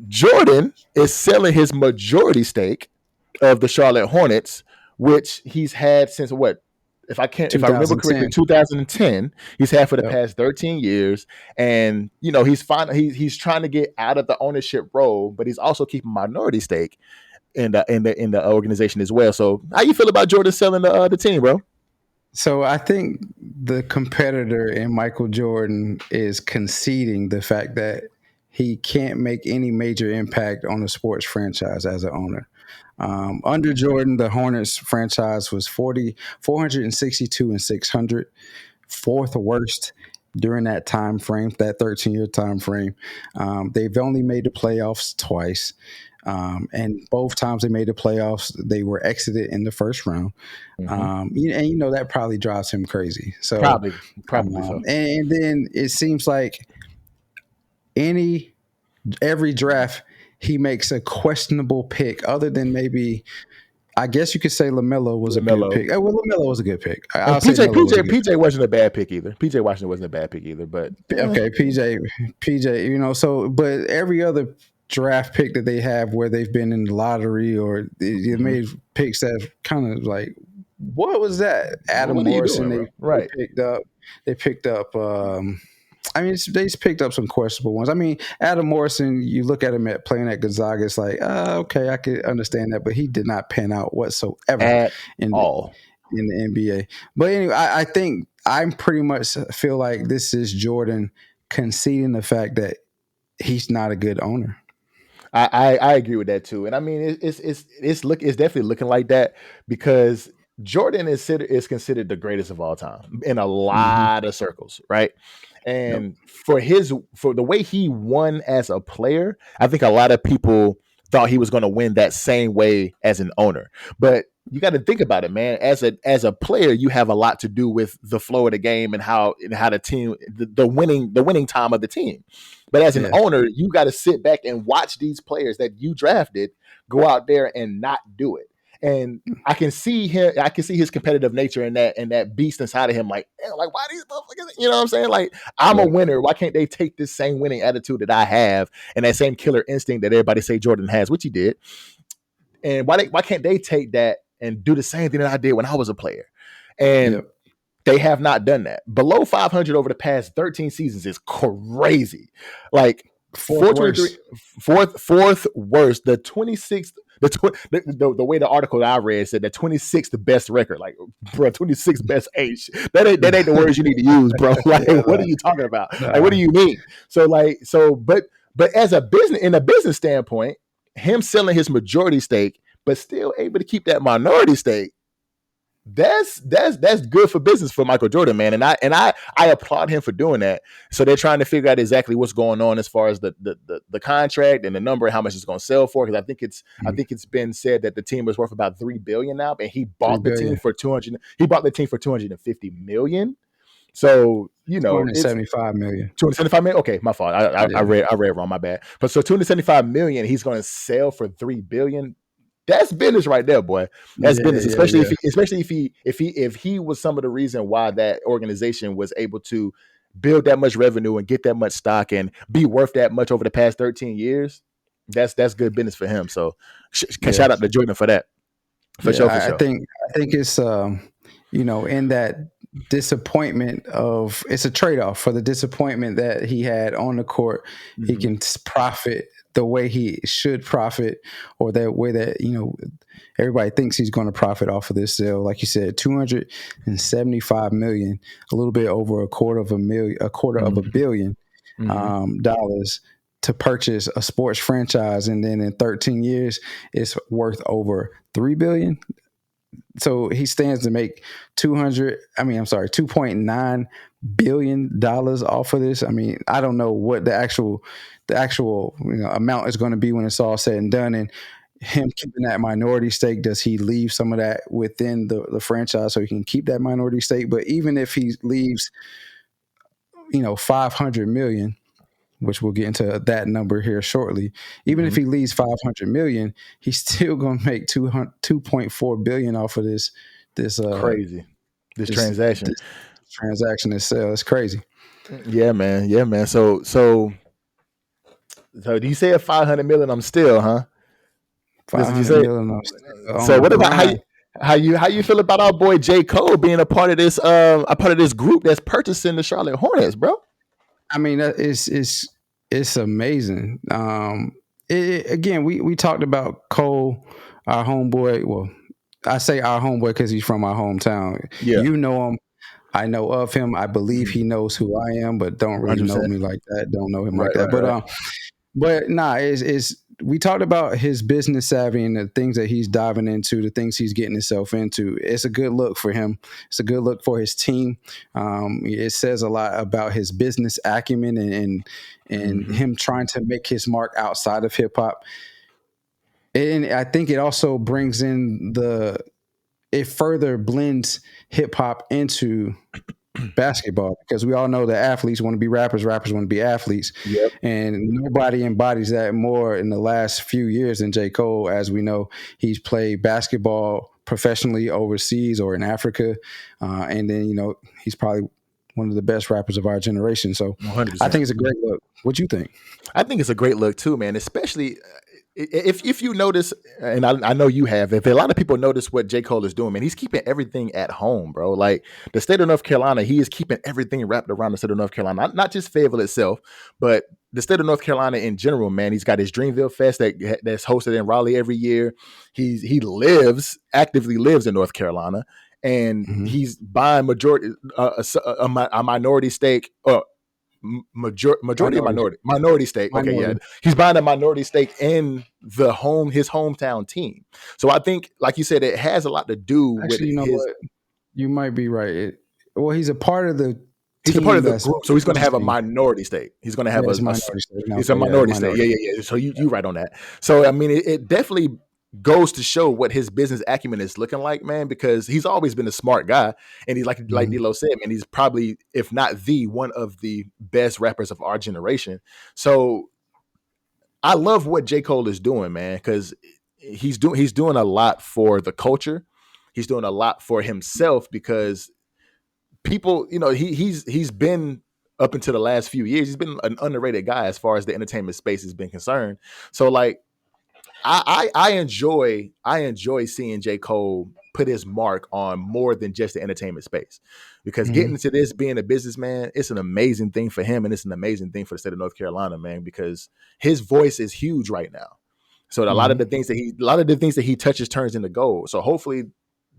Jordan is selling his majority stake of the Charlotte Hornets, which he's had since what? If I remember correctly, 2010. 2010. He's had for the Yep. past 13 years, and he's trying to get out of the ownership role, but he's also keeping minority stake in the organization as well. So, how you feel about Jordan selling the team, bro? So I think the competitor in Michael Jordan is conceding the fact that he can't make any major impact on a sports franchise as an owner. Under Jordan, the Hornets franchise was 462 and 600, fourth worst during that time frame, that 13-year time frame. They've only made the playoffs twice. And both times they made the playoffs, they were exited in the first round. And that probably drives him crazy. So Probably so. and then it seems like every draft he makes a questionable pick, other than maybe I guess you could say LaMelo was a good pick. Well, LaMelo was a good pick. I'll say Melo was a good PJ wasn't a bad pick either. PJ Washington wasn't a bad pick either. But okay, PJ, so but every other draft pick that they have where they've been in the lottery or they made picks that kind of like, what was that? Adam Morrison, right? They picked up. They just picked up some questionable ones. I mean, Adam Morrison, you look at him playing at Gonzaga, it's like, okay, I could understand that, but he did not pan out whatsoever at all in the NBA. But anyway, I think I pretty much feel like this is Jordan conceding the fact that he's not a good owner. I agree with that too, and I mean it's definitely looking like that because Jordan is considered the greatest of all time in a lot of circles, right? And for the way he won as a player, I think a lot of people thought he was going to win that same way as an owner. But you got to think about it, man. As a player, you have a lot to do with the flow of the game and how the team the winning time of the team. But as an owner, you got to sit back and watch these players that you drafted go out there and not do it. And I can see his competitive nature and that beast inside of him. Like why these motherfuckers? You know what I'm saying? Like, I'm a winner. Why can't they take this same winning attitude that I have and that same killer instinct that everybody say Jordan has, which he did? And why can't they take that and do the same thing that I did when I was a player? And they have not done that. Below 500 over the past 13 seasons is crazy. Like fourth worst. The 26th. The way the article that I read said the 26th best record. Like, bro, 26th best age. That ain't the words you need to use, bro. Like, what are you talking about? Like, what do you mean? But as a business standpoint, him selling his majority stake, but still able to keep that minority stake, that's good for business for Michael Jordan, man. And I applaud him for doing that. So they're trying to figure out exactly what's going on as far as the contract and the number and how much it's going to sell for. Because I think it's been said that the team is worth about $3 billion now, and he bought the team for 200. He bought the team for $250 million. So, 275 million. 275 million. Okay, my fault. I read wrong. My bad. But so 275 million, he's going to sell for $3 billion. That's business right there, boy. That's business, especially if he was some of the reason why that organization was able to build that much revenue and get that much stock and be worth that much over the past 13 years. That's good business for him. So shout out to Jordan for that. For sure. I think it's in that disappointment of it's a trade-off for the disappointment that he had on the court. He can profit the way he should profit, or that way that everybody thinks he's going to profit off of this sale. Like you said, 275 million, a little bit over a quarter of $1 billion dollars to purchase a sports franchise, and then in 13 years it's worth over $3 billion. So he stands to make $2.9 billion off of this. I mean, I don't know what the actual amount is going to be when it's all said and done. And him keeping that minority stake, does he leave some of that within the franchise so he can keep that minority stake? But even if he leaves, 500 million, which we'll get into that number here shortly. Even if he leaves 500 million, he's still going to make 2.4 billion off of this crazy transaction. This transaction itself. It's crazy. Yeah, man. So So do you say at 500 million? I'm still, huh? That's what you 500 say. million on So the what about grind. how you feel about our boy J. Cole being a part of this group that's purchasing the Charlotte Hornets, bro? I mean, it's amazing. Again, we talked about Cole, our homeboy. Well, I say our homeboy because he's from my hometown. Yeah. You know him. I know of him. I believe Mhm. he knows who I am, but don't really know 100%. me like that. Don't know him like Right, that. right, right. But nah, is we talked about his business savvy and the things that he's diving into, the things he's getting himself into. It's a good look for him. It's a good look for his team. It says a lot about his business acumen and Hmm. him trying to make his mark outside of hip hop. And I think it also brings in it further blends hip hop into basketball because we all know that athletes want to be rappers, rappers want to be athletes, Yep. and nobody embodies that more in the last few years than J. Cole. As we know, he's played basketball professionally overseas or in Africa, and then he's probably one of the best rappers of our generation. So I 100%. think it's a great look. What you think? I think it's a great look too, man. Especially if you notice, and I know you have. If a lot of people notice what J. Cole is doing, man, he's keeping everything at home, bro. Like the state of North Carolina, he is keeping everything wrapped around the state of North Carolina. Not just Fayetteville itself, but the state of North Carolina in general, man. He's got his Dreamville Fest that's hosted in Raleigh every year. He actively lives in North Carolina, and Mm-hmm. he's buying a minority stake. Majority or Minority, minority stake. Okay, yeah, minority. he's buying a minority stake in his hometown team. So I think, like you said, it has a lot to do with Actually, you know his. what? You might be right. Well, he's a part of the He's a part team of the that's group, so he's going to have a purchasing. minority stake. He's going to Yeah, have it's minority stake. it's a Okay, yeah, minority stake. minority. Yeah, yeah, yeah. So you right on that. So I mean, it definitely goes to show what his business acumen is looking like, man. Because he's always been a smart guy, and he's like Mhm. D'Lo said, man. He's probably, if not the one of the best rappers of our generation. So I love what J. Cole is doing, man, because he's doing a lot for the culture. He's doing a lot for himself because people, he's been up until the last few years, he's been an underrated guy as far as the entertainment space has been concerned. So like I enjoy seeing J. Cole put his mark on more than just the entertainment space. Because getting Mhm. into this, being a businessman, it's an amazing thing for him and it's an amazing thing for the state of North Carolina, man, because his voice is huge right now. So a lot of Mhm. the things that he touches turns into gold. So hopefully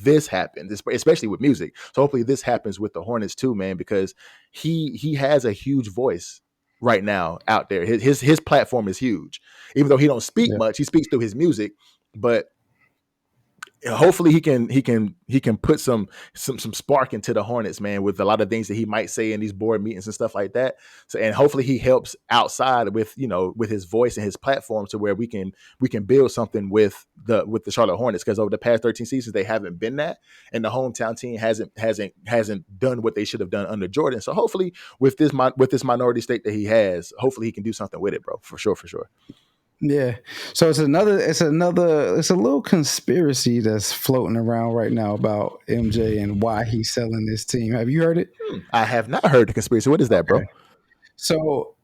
this happens, especially with music. So hopefully this happens with the Hornets too, man, because he has a huge voice right now out there. His platform is huge. Even though he don't speak Yeah. much, he speaks through his music, but hopefully he can put some spark into the Hornets, man, with a lot of things that he might say in these board meetings and stuff like that. So and hopefully he helps outside with with his voice and his platform to where we can build something with the Charlotte Hornets, because over the past 13 seasons they haven't been that, and the hometown team hasn't done what they should have done under Jordan. So hopefully with this minority stake that he has, hopefully he can do something with it, bro, for sure, for sure. Yeah. So it's a little conspiracy that's floating around right now about MJ and why he's selling this team. Have you heard it? I have not heard the conspiracy. What is that, Okay. bro? So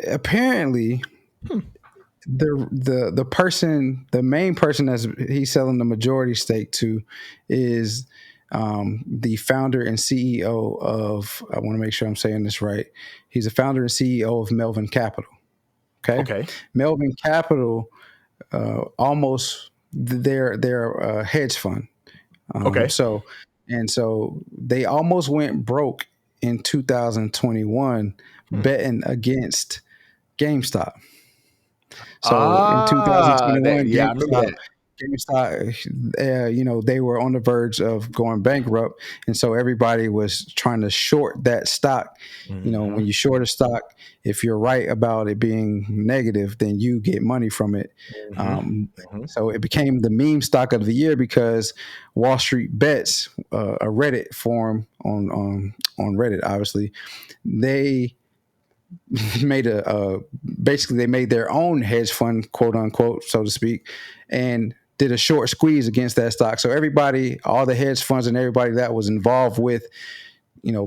apparently Hmm. the main person that's he's selling the majority stake to is the founder and CEO of, I want to make sure I'm saying this right. He's a founder and CEO of Melvin Capital. Okay. Okay. Melvin Capital, almost their hedge fund. Okay. So they almost went broke in 2021 Hmm. betting against GameStop. So in That, 2021, yeah, I remember that. they were on the verge of going bankrupt, and so everybody was trying to short that stock. Hmm. When you short a stock, if you're right about it being negative, then you get money from it. Hmm. Um, Hmm. so it became the meme stock of the year because Wall Street Bets, a Reddit forum on Reddit, obviously, they made basically they made their own hedge fund, quote unquote, so to speak, and did a short squeeze against that stock. So everybody, all the hedge funds and everybody that was involved with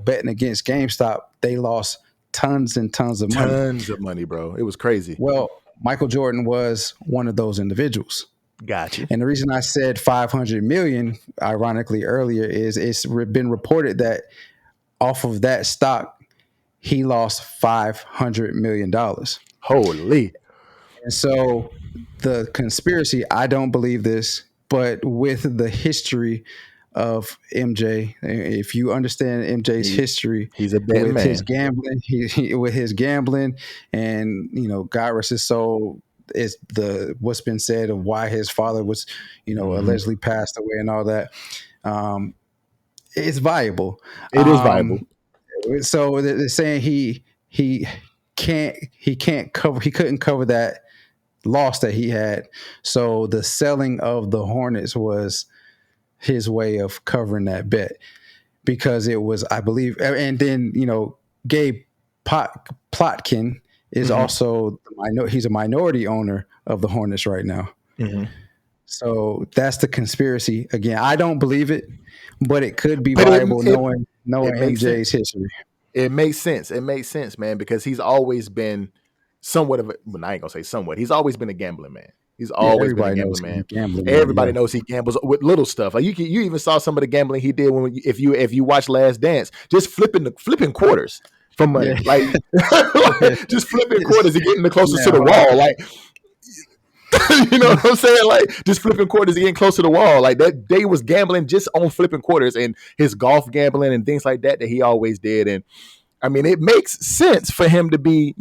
betting against GameStop, they lost tons and tons of money. Tons of money, bro. It was crazy. Well, Michael Jordan was one of those individuals. Gotcha. And the reason I said 500 million, ironically earlier, is it's been reported that off of that stock, he lost $500 million. Holy. And so the conspiracy, I don't believe this, but with the history of MJ, if you understand MJ's history, he's a bad with man. his gambling, with his gambling, and God rest his soul, is what's been said of why his father was, allegedly passed away and all that. It's viable. It is viable. So they're saying he couldn't cover that loss that he had. So the selling of the Hornets was his way of covering that bet, because it was, I believe, and then Gabe Plotkin is also he's a minority owner of the Hornets right now. Mm-hmm. So that's the conspiracy. Again, I don't believe it, but it could be viable knowing MJ's history. It makes sense. It makes sense, man, because he's always been somewhat of a, well, I ain't gonna say somewhat. He's always been a gambling man. He's always been a gambling man. Everybody knows he gambles with little stuff. Like you even saw some of the gambling he did if you watch Last Dance, just flipping quarters from money, like just flipping quarters and getting the closest to the wall, like. You know what I'm saying? Like just flipping quarters and getting close to the wall. Like that day was gambling just on flipping quarters and his golf gambling and things like that he always did. And I mean, it makes sense for him to be,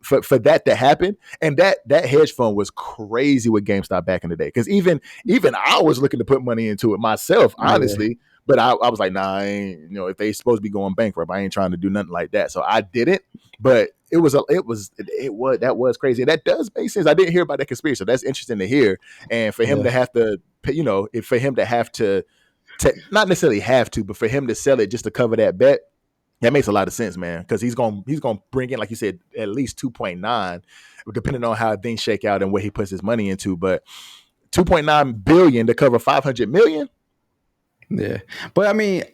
for that to happen. And that hedge fund was crazy with GameStop back in the day. Because even I was looking to put money into it myself, honestly. Yeah. But I was like, nah, I ain't, if they supposed to be going bankrupt, I ain't trying to do nothing like that. So I didn't. But that was crazy. And that does make sense. I didn't hear about that conspiracy. So that's interesting to hear. And for him to have to, for him to have to, not necessarily have to, but for him to sell it just to cover that bet, that makes a lot of sense, man. Because he's gonna bring in, like you said, at least 2.9, depending on how things shake out and what he puts his money into. But 2.9 billion to cover 500 million. Yeah, but I mean,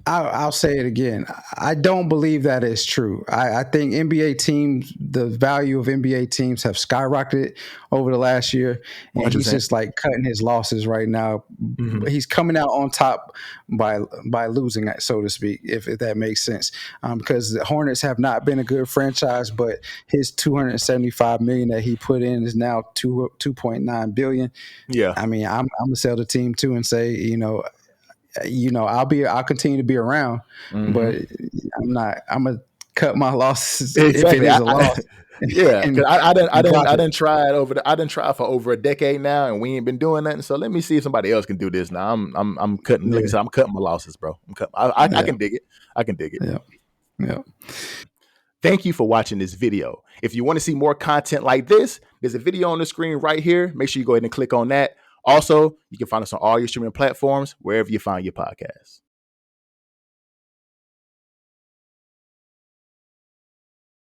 I'll say it again. I don't believe that is true. I think NBA teams, the value of NBA teams have skyrocketed over the last year, and 100%. He's just like cutting his losses right now. Mm-hmm. He's coming out on top by losing, so to speak, if that makes sense. Because the Hornets have not been a good franchise, but his $275 million that he put in is now $2.9 billion. Yeah, I mean, I'm gonna sell the team too and say, I'll continue to be around, but I'm gonna cut my losses if it is a loss. Yeah, because I didn't try it I didn't try for over a decade now, and we ain't been doing nothing. So let me see if somebody else can do this now. I'm cutting. Like I said, I'm cutting my losses, bro. I can dig it. I can dig it. Yeah. Thank you for watching this video. If you want to see more content like this, there's a video on the screen right here. Make sure you go ahead and click on that. Also, you can find us on all your streaming platforms, wherever you find your podcasts.